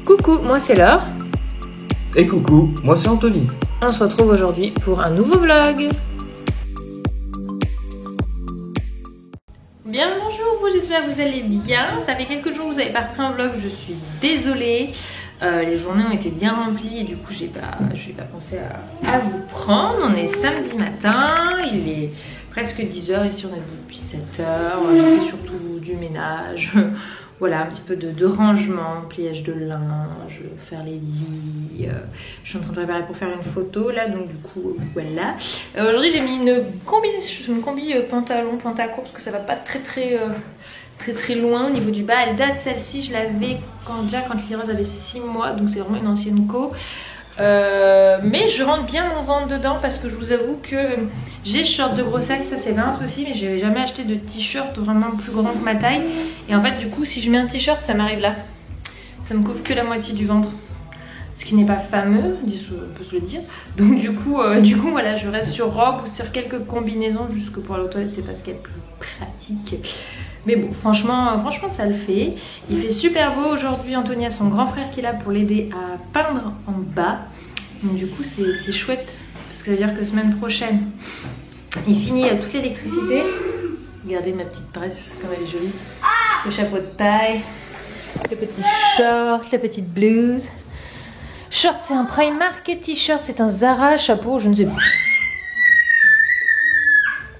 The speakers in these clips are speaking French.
Coucou, moi c'est Laure. Et coucou, moi c'est Anthony. On se retrouve aujourd'hui pour un nouveau vlog. Bien bonjour, j'espère que vous allez bien. Ça fait quelques jours que vous n'avez pas repris un vlog, je suis désolée. Les journées ont été bien remplies et du coup je n'ai pas pensé à vous prendre. On est samedi matin, il est presque 10h, ici on est depuis 7h. Je fais surtout du ménage. Voilà, un petit peu de rangement, pliage de linge, faire les lits. Je suis en train de préparer pour faire une photo là, donc du coup, voilà. Aujourd'hui, j'ai mis une combi pantalon, pantacourt, parce que ça va pas très loin au niveau du bas. Elle date celle-ci, je l'avais quand Lirose avait 6 mois, donc c'est vraiment une ancienne co. Mais je rentre bien mon ventre dedans parce que je vous avoue que j'ai short de grossesse, ça c'est pas un souci, mais j'ai jamais acheté de t-shirt vraiment plus grand que ma taille. Et en fait du coup si je mets un t-shirt ça m'arrive là, ça me couvre que la moitié du ventre, ce qui n'est pas fameux, on peut se le dire. Donc du coup voilà, je reste sur robe ou sur quelques combinaisons, jusque pour aller aux toilettes c'est pas ce qu'il y a de plus pratique. Mais bon, franchement ça le fait. Il fait super beau aujourd'hui. Anthony a son grand frère qui est là pour l'aider à peindre en bas. Donc du coup c'est chouette, parce que ça veut dire que semaine prochaine il finit toute l'électricité. Regardez ma petite presse comme elle est jolie. Le chapeau de paille, le petit short, la petite blouse. Short c'est un Primark et t-shirt c'est un Zara, chapeau je ne sais pas.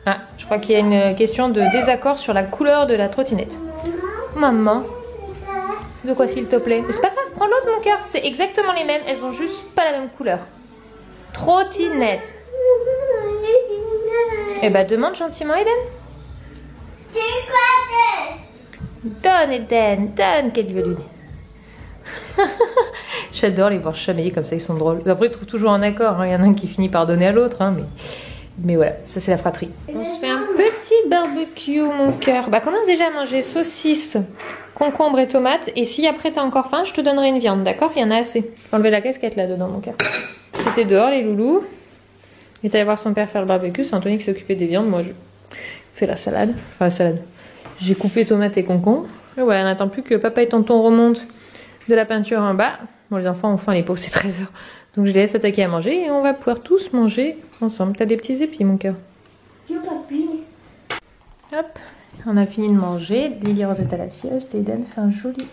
Ah, je crois qu'il y a une question de désaccord sur la couleur de la trottinette. Maman, de quoi s'il te plaît? C'est pas grave, prends l'autre mon cœur, c'est exactement les mêmes, elles ont juste pas la même couleur. Trottinette. Eh ben demande gentiment Eden. Donne Eden, donne qu'elle veut lui dire. J'adore les voir chamailler comme ça, ils sont drôles. Après ils trouvent toujours un accord, hein. Il y en a un qui finit par donner à l'autre, hein, mais voilà, ça c'est la fratrie. On se fait un petit barbecue mon cœur. Bah commence déjà à manger saucisse, concombre et tomates. Et si après t'as encore faim, je te donnerai une viande, d'accord? Il y en a assez. Enlever la casquette là dedans mon cœur. C'était dehors les loulous. Il est allé voir son père faire le barbecue. C'est Anthony qui s'occupait des viandes. Moi je fais la salade. Enfin la salade. J'ai coupé tomates et concombre. Et voilà, on n'attend plus que papa et tonton remontent de la peinture en bas. Bon les enfants ont faim, les pauvres c'est 13h. Donc je les laisse attaquer à manger et on va pouvoir tous manger ensemble. T'as des petits épis mon cœur? Hop, on a fini de manger. Lily Rose est à la sieste et Eden fait un joli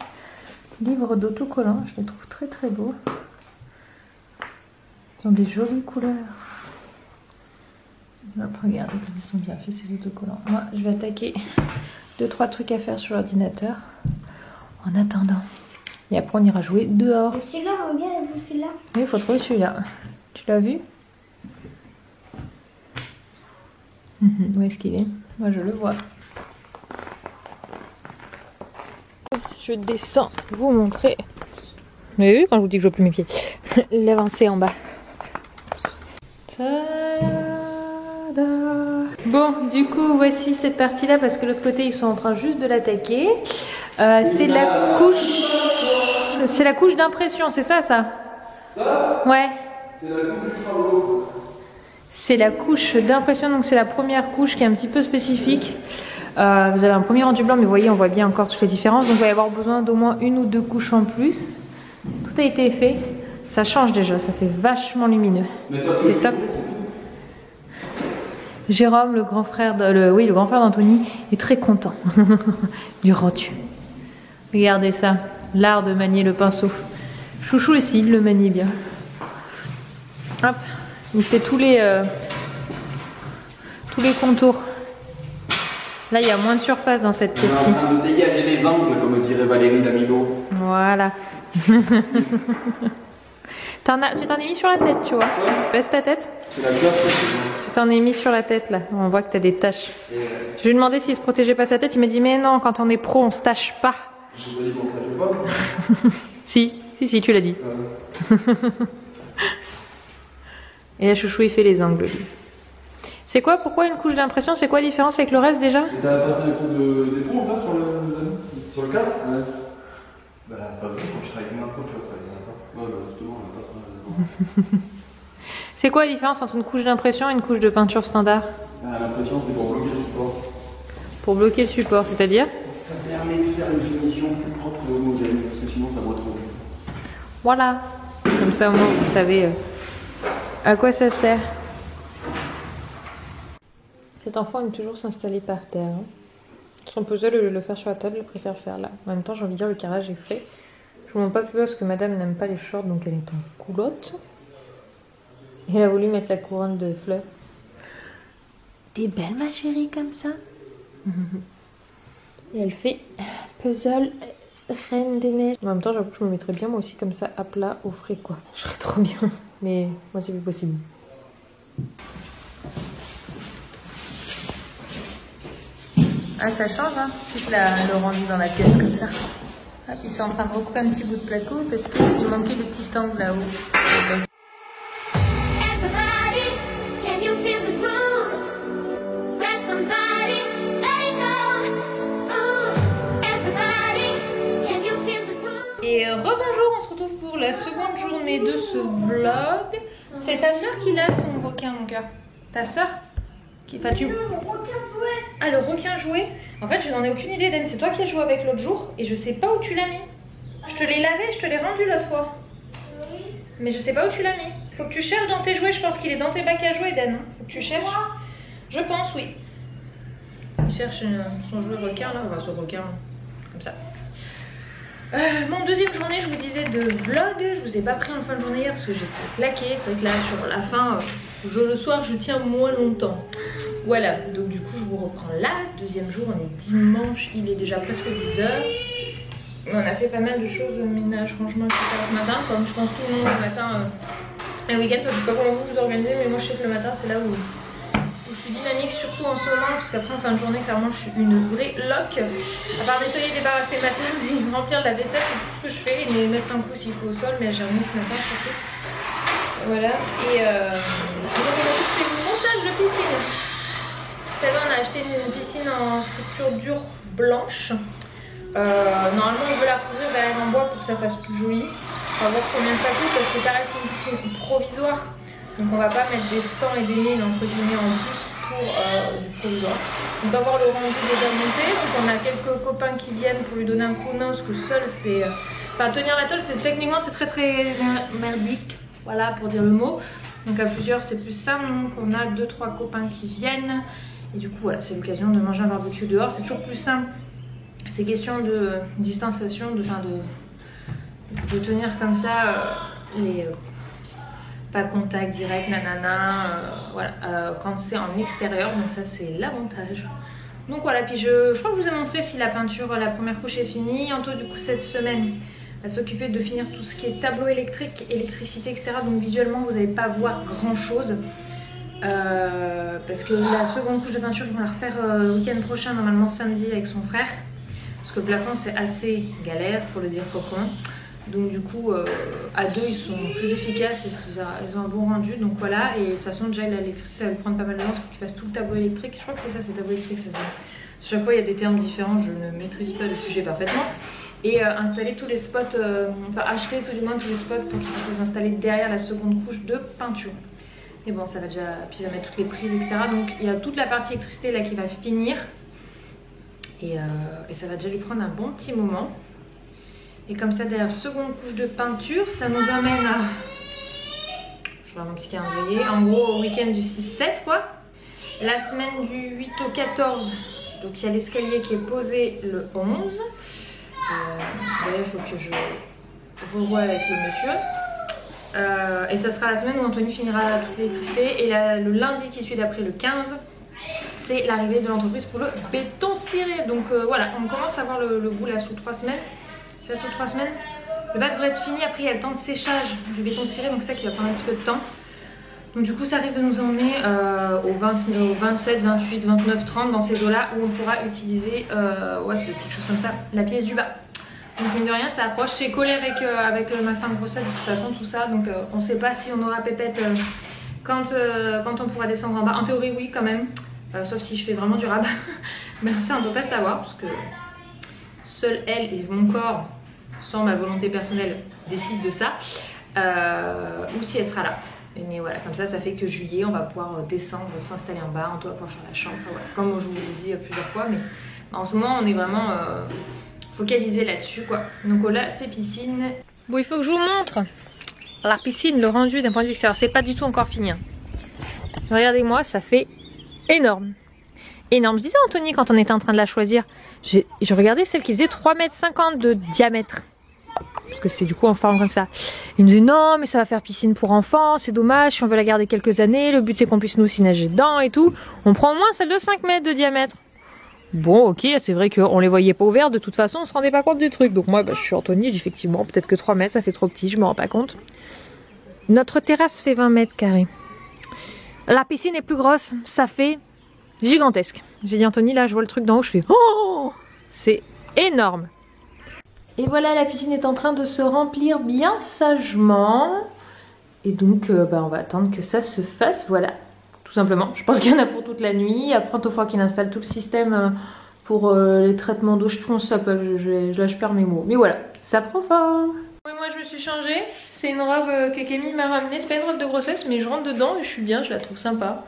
livre d'autocollants. Je les trouve très très beaux. Ils ont des jolies couleurs. Hop, regardez comme ils sont bien faits ces autocollants. Moi je vais attaquer 2-3 trucs à faire sur l'ordinateur en attendant. Et après on ira jouer dehors. Celui-là, regarde, celui-là. Oui, il faut trouver celui-là. Tu l'as vu? Où est-ce qu'il est? Moi je le vois. Je descends vous montrer. Vous avez vu quand je vous dis que je vois plus mes pieds? L'avancée en bas. Tada. Bon, du coup, voici cette partie-là parce que l'autre côté, ils sont en train juste de l'attaquer. C'est la couche. C'est la couche d'impression, c'est ça? Ça ouais. C'est la couche d'impression, donc c'est la première couche qui est un petit peu spécifique. Vous avez un premier rendu blanc, mais vous voyez, on voit bien encore toutes les différences. Donc il va y avoir besoin d'au moins 1 ou 2 couches en plus. Tout a été fait. Ça change déjà, ça fait vachement lumineux. C'est top. Jérôme, le grand frère d'Anthony, est très content du rendu. Regardez ça, l'art de manier le pinceau. Chouchou aussi, il le manie bien. Hop, il fait tous les contours. Là, il y a moins de surface dans cette pièce-ci. On est en train de dégager les angles, comme dirait Valérie Damigo. Voilà. Tu t'en es mis sur la tête, tu vois. Baisse ta tête. C'est la glace. Tu t'en es mis sur la tête, là. On voit que tu as des taches. Je lui ai demandé s'il se protégeait pas sa tête. Il m'a dit, mais non, quand on est pro, on se tâche pas. Je vous ai dit qu'on se tâche pas. Si, tu l'as dit. Et là, Chouchou, il fait les angles, lui. C'est quoi? Pourquoi une couche d'impression? C'est quoi la différence avec le reste déjà? Et t'as passé un truc d'éponge là sur le cadre? Ouais. Bah, pas besoin, quand je travaille avec une impro, tu vois, ça les a pas. Ouais, bah justement, on a pas ça. C'est quoi la différence entre une couche d'impression et une couche de peinture standard? L'impression, c'est pour bloquer le support. Pour bloquer le support, c'est-à-dire? Ça permet de faire une finition plus propre et homogène, parce que sinon ça boit trop vite. Voilà. Comme ça, au moins, vous savez à quoi ça sert. Cet enfant aime toujours s'installer par terre. Hein. Son puzzle, au lieu de le faire sur la table, il préfère le faire là. En même temps, j'ai envie de dire, le carrelage est fait. Je vous montre pas plus parce que madame n'aime pas les shorts, donc elle est en culotte. Et elle a voulu mettre la couronne de fleurs. T'es belle, ma chérie, comme ça. Et elle fait puzzle Reine des Neiges. En même temps, j'avoue que je me mettrais bien moi aussi comme ça à plat au frais quoi. Je serais trop bien. Mais moi c'est plus possible. Ah ça change hein, toute le rendu dans la pièce comme ça. Ah, ils sont en train de recouper un petit bout de placo parce qu'il manquait le petit angle là-haut. Et rebonjour, on se retrouve pour la seconde journée de ce vlog. C'est ta soeur qui l'a ton requin mon cœur. Ta soeur qui... Enfin, tu... Ah le requin joué. En fait je n'en ai aucune idée Dan, c'est toi qui as joué avec l'autre jour et je sais pas où tu l'as mis. Je te l'ai lavé, je te l'ai rendu l'autre fois. Mais je sais pas où tu l'as mis. Faut que tu cherches dans tes jouets, je pense qu'il est dans tes bacs à jouets Dan. Faut que tu cherches. Je pense oui. Il cherche son jouet requin là, enfin son requin comme ça. Mon deuxième journée, je vous disais de vlog, je vous ai pas pris en fin de journée hier parce que j'étais claquée. C'est vrai que là sur la fin, le soir je tiens moins longtemps. Voilà, donc du coup je vous reprends là. Deuxième jour, on est dimanche, il est déjà presque 10h. On a fait pas mal de choses, ménage, rangement, etc. ce matin, comme je pense tout le monde le matin. Le week-end, je sais pas comment vous vous organisez, mais moi je sais que le matin c'est là où je suis dynamique, surtout en ce moment, parce qu'après en fin de journée, clairement, je suis une vraie loque. À part nettoyer, débarrasser le matin, mais remplir la vaisselle, c'est tout ce que je fais, et mettre un coup s'il faut au sol, mais j'ai remis ce matin surtout. Voilà, et donc on a fait le montage de piscine. Vous savez, on a acheté une piscine en structure dure blanche. Normalement, on veut la couvrir derrière en bois pour que ça fasse plus joli. On va voir combien ça coûte, parce que ça reste une piscine provisoire. Donc on va pas mettre des 100 et des 1000 entre guillemets en plus pour du provisoire. On va voir le rendu déjà monté. Donc on a quelques copains qui viennent pour lui donner un coup de main parce que seul c'est... Enfin tenir la tôle c'est techniquement c'est très merdique. Voilà pour dire le mot. Donc à plusieurs c'est plus simple. Donc on a 2-3 copains qui viennent. Et du coup voilà c'est l'occasion de manger un barbecue dehors. C'est toujours plus simple. C'est question de distanciation, de tenir comme ça les... pas contact direct, nanana, voilà, quand c'est en extérieur, donc ça c'est l'avantage. Donc voilà, puis je crois que je vous ai montré si la peinture, la première couche est finie. Anto du coup cette semaine va s'occuper de finir tout ce qui est tableau électrique, électricité, etc. Donc visuellement vous n'allez pas voir grand chose. Parce que la seconde couche de peinture, ils vont la refaire le week-end prochain, normalement samedi avec son frère. Parce que le plafond c'est assez galère pour le dire coquin. Donc du coup, à deux, ils sont plus efficaces, ils ont un bon rendu. Donc voilà, et de toute façon, déjà, l'électricité, ça va lui prendre pas mal de temps. Il faut qu'il fasse tout le tableau électrique. Je crois que c'est ça, c'est tableau électrique. Chaque fois, il y a des termes différents. Je ne maîtrise pas le sujet parfaitement. Et installer tous les spots, enfin acheter tout du moins tous les spots pour qu'ils puissent les installer derrière la seconde couche de peinture. Et bon, ça va déjà, puis il va mettre toutes les prises, etc. Donc il y a toute la partie électricité là qui va finir. Et ça va déjà lui prendre un bon petit moment. Et comme ça, derrière seconde couche de peinture, ça nous amène à... Je vois mon petit calendrier. En gros, au week-end du 6-7, quoi. La semaine du 8 au 14. Donc, il y a l'escalier qui est posé le 11. D'ailleurs, il faut que je revoie avec le monsieur. Et ça sera la semaine où Anthony finira toute l'électricité. Et le lundi qui suit d'après, le 15, c'est l'arrivée de l'entreprise pour le béton ciré. Donc, voilà, on commence à voir le bout là sous 3 semaines. Ça sur 3 semaines. Le bas devrait être fini, après il y a le temps de séchage du béton ciré, donc ça qui va prendre un petit peu de temps. Donc du coup ça risque de nous emmener au 27, 28, 29, 30 dans ces eaux là où on pourra utiliser, ouais c'est quelque chose comme ça, la pièce du bas. Donc mine de rien ça approche, c'est collé avec ma fin de grossesse de toute façon tout ça, donc on ne sait pas si on aura pépette quand on pourra descendre en bas. En théorie oui quand même, sauf si je fais vraiment du rab, mais ça on ne peut pas savoir parce que seule elle et mon corps, sans ma volonté personnelle, décide de ça, ou si elle sera là. Mais voilà, comme ça, ça fait que juillet, on va pouvoir descendre, s'installer en bas, on doit pouvoir faire la chambre, enfin, voilà, comme je vous l'ai dit plusieurs fois, mais en ce moment, on est vraiment focalisé là-dessus, quoi. Donc là, c'est piscine. Bon, il faut que je vous montre la piscine, le rendu d'un point de vue extérieur. C'est pas du tout encore fini. Hein. Regardez-moi, ça fait énorme. Énorme. Je disais à Anthony quand on était en train de la choisir, je regardais celle qui faisait 3,50 m de diamètre. Parce que c'est du coup en forme comme ça. Il me disait non mais ça va faire piscine pour enfants, c'est dommage si on veut la garder quelques années, le but c'est qu'on puisse nous aussi nager dedans et tout. On prend au moins celle de 5 mètres de diamètre. Bon ok, c'est vrai qu'on les voyait pas ouverts, de toute façon on se rendait pas compte du truc. Donc moi je suis Anthony, j'ai dit effectivement peut-être que 3 mètres ça fait trop petit, je me rends pas compte. Notre terrasse fait 20 mètres carrés. La piscine est plus grosse, ça fait gigantesque. J'ai dit Anthony là je vois le truc d'en haut, je fais oh c'est énorme. Et voilà, la piscine est en train de se remplir bien sagement. Et donc, on va attendre que ça se fasse, voilà. Tout simplement. Je pense qu'il y en a pour toute la nuit. Après, il faut qu'il installe tout le système pour les traitements d'eau. Je sais plus comment ça s'appelle, là je perds mes mots. Mais voilà, ça prend forme. Oui, moi je me suis changée. C'est une robe que Camille m'a ramenée. C'est pas une robe de grossesse, mais je rentre dedans et je suis bien, je la trouve sympa.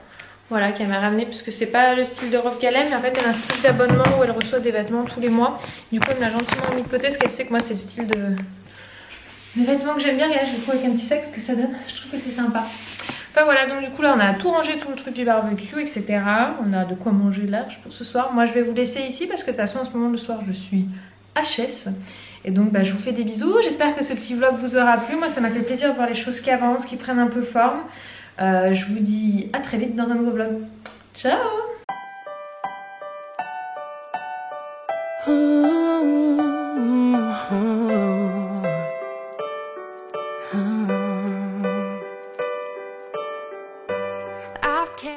Voilà, qu'elle m'a ramené puisque c'est pas le style de robe qu'elle aime, mais en fait elle a un style d'abonnement où elle reçoit des vêtements tous les mois. Du coup elle me l'a gentiment mis de côté parce qu'elle sait que moi c'est le style de vêtements que j'aime bien. Regarde, je le trouve avec un petit sac, ce que ça donne, je trouve que c'est sympa. Enfin voilà, donc du coup là on a tout rangé, tout le truc du barbecue, etc. On a de quoi manger large pour ce soir. Moi je vais vous laisser ici parce que de toute façon en ce moment le soir je suis HS. Et donc je vous fais des bisous, j'espère que ce petit vlog vous aura plu. Moi ça m'a fait plaisir de voir les choses qui avancent, qui prennent un peu forme. Je vous dis à très vite dans un nouveau vlog. Ciao!